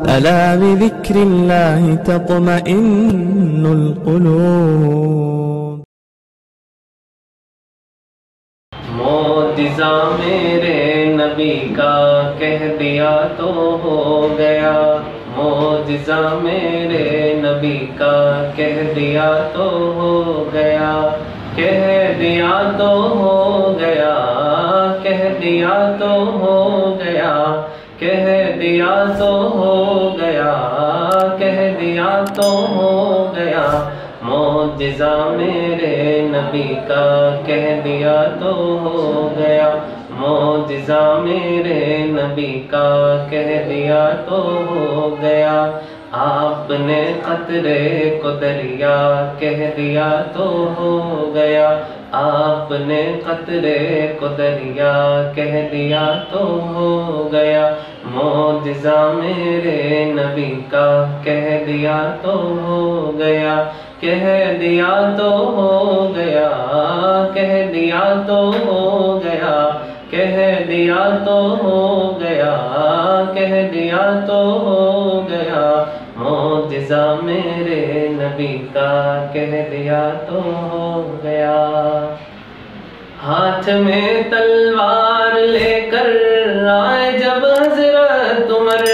ألا بذكر الله تطمئن القلوب. معجزہ میرے نبی کا کہہ دیا تو ہو گیا، معجزہ میرے نبی کا کہہ دیا تو ہو گیا، کہہ دیا تو ہو گیا، کہہ دیا تو ہو گیا، کہہ دیا تو ہو گیا، کہہ دیا تو ہو گیا، معجزہ میرے نبی کا کہہ دیا تو ہو گیا، معجزہ میرے نبی کا کہہ دیا تو ہو گیا، آپ نے قطرے کو دریا کہہ دیا تو ہو گیا، آپ نے قطرے کو دریا کہہ دیا تو ہو گیا، معجزہ میرے نبی کا کہہ دیا تو ہو گیا، کہہ دیا تو ہو گیا، کہہ دیا تو ہو گیا، کہہ دیا تو ہو گیا، کہہ دیا تو ہو گیا، معجزہ میرے نبی کا کہہ دیا تو ہو گیا۔ ہاتھ میں تلوار لے کر آئے جب حضرت عمر،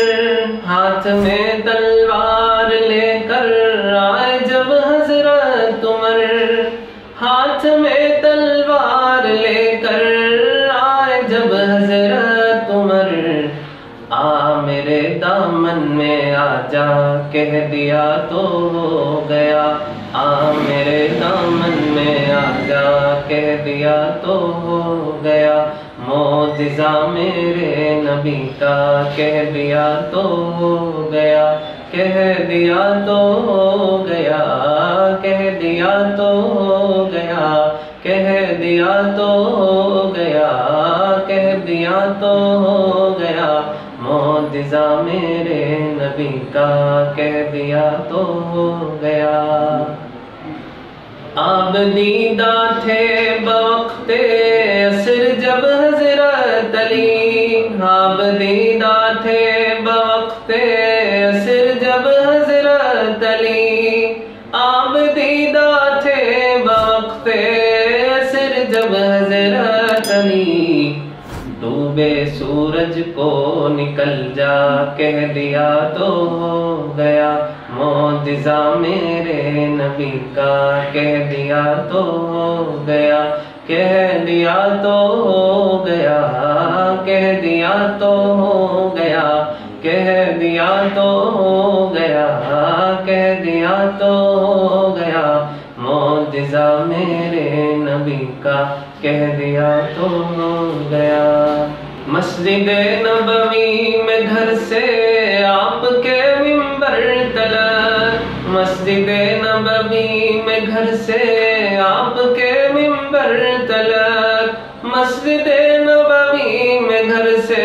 ہاتھ میں تلوار لے کر آئے جب حضرت عمر، ہاتھ میں تلوار لے کر آئے جب حضرت عمر، آ میرے دامن میں آ جا کہہ دیا تو ہو گیا، آ میرے دامن میں آ جا کہہ دیا تو ہو گیا، معجزہ میرے نبی کا کہہ دیا تو ہو گیا، کہہ دیا تو ہو گیا، کہہ دیا تو ہو گیا، کہہ دیا تو ہو گیا، کہہ دیا تو ہو گیا، معجزہ میرے نبی کا کہہ دیا تو ہو گیا۔ آپ دیدہ تھے بوقت عصر جب حضرت علی، آپ دیدہ تھے بوقت عصر جب حضرت علی، آپ دیدہ تھے بوقت عصر جب حضرت علی، ڈوبے سورج کو نکل جا کہہ دیا تو ہو گیا، معجزہ میرے نبی کا کہہ دیا تو ہو گیا، کہہ دیا تو ہو گیا، کہہ دیا تو ہو گیا، کہہ دیا تو ہو گیا، کہہ دیا تو ہو گیا، معجزہ میرے نبی کا کہہ دیا تو ہو گیا۔ مسجد نبوی میں گھر سے آپ کے منبر تلک، مسجد نبوی میں گھر سے آپ کے منبر تلک، مسجد نبوی میں گھر سے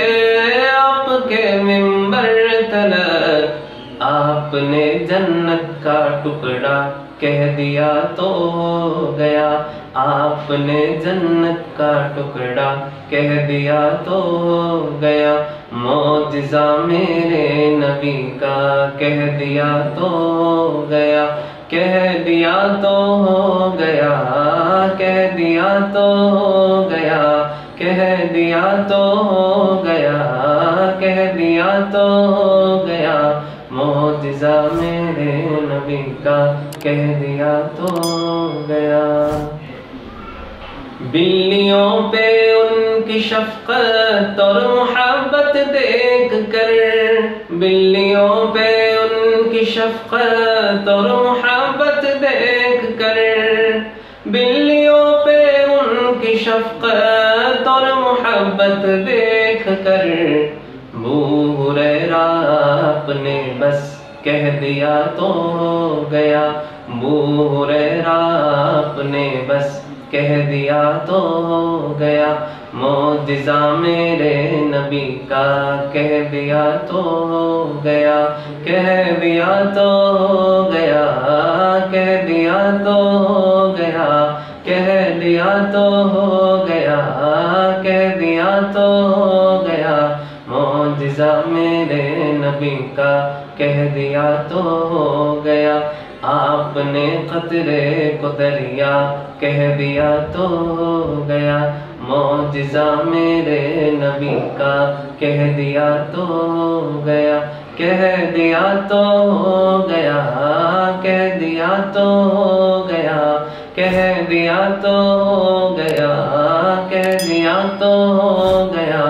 آپ کے منبر تلک، آپ نے جنت کا ٹکڑا کہہ دیا تو ہو گیا، آپ نے جنت کا ٹکڑا کہہ دیا تو ہو گیا، معجزہ میرے نبی کا کہہ دیا تو ہو گیا، کہہ دیا تو ہو گیا، کہہ دیا تو ہو گیا، کہہ دیا تو ہو گیا، کہہ دیا تو ہو گیا، معجزہ میرے نبی کا کہہ دیا تو ہو گیا۔ بلیوں پہ ان کی شفقت اور محبت دیکھ کر، بلیوں پہ ان کی شفقت اور محبت دیکھ کر، بلیوں پہ ان کی شفقت اور محبت دیکھ کر، ابو ہریرہ اپنے بس کہہ دیا تو ہو گیا، ابو ہریرہ اپنے بس کہہ دیا تو ہو گیا، معجزہ میرے نبی کا کہہ دیا تو ہو گیا، کہہ دیا تو ہو گیا، کہہ دیا تو ہو گیا، کہہ دیا تو ہو گیا، کہہ دیا تو ہو گیا، معجزہ میرے نبی کا کہہ دیا تو ہو گیا، آپ نے قطرے کو دریا کہہ دیا تو ہو گیا، معجزہ میرے نبی کا کہہ دیا تو ہو گیا، کہہ دیا تو ہو گیا، کہہ دیا تو ہو گیا، کہہ دیا تو ہو گیا، کہہ دیا تو ہو گیا،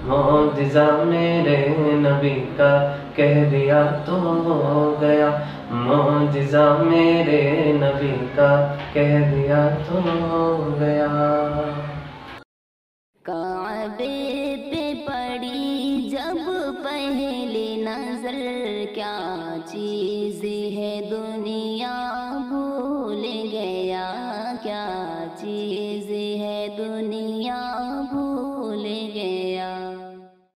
معجزہ میرے نبی کا کہہ دیا تو ہو گیا، معجزہ میرے نبی کا کہہ دیا تو ہو گیا۔ کعبے پہ پڑی جب پہلی نظر، کیا چیز ہے دنیا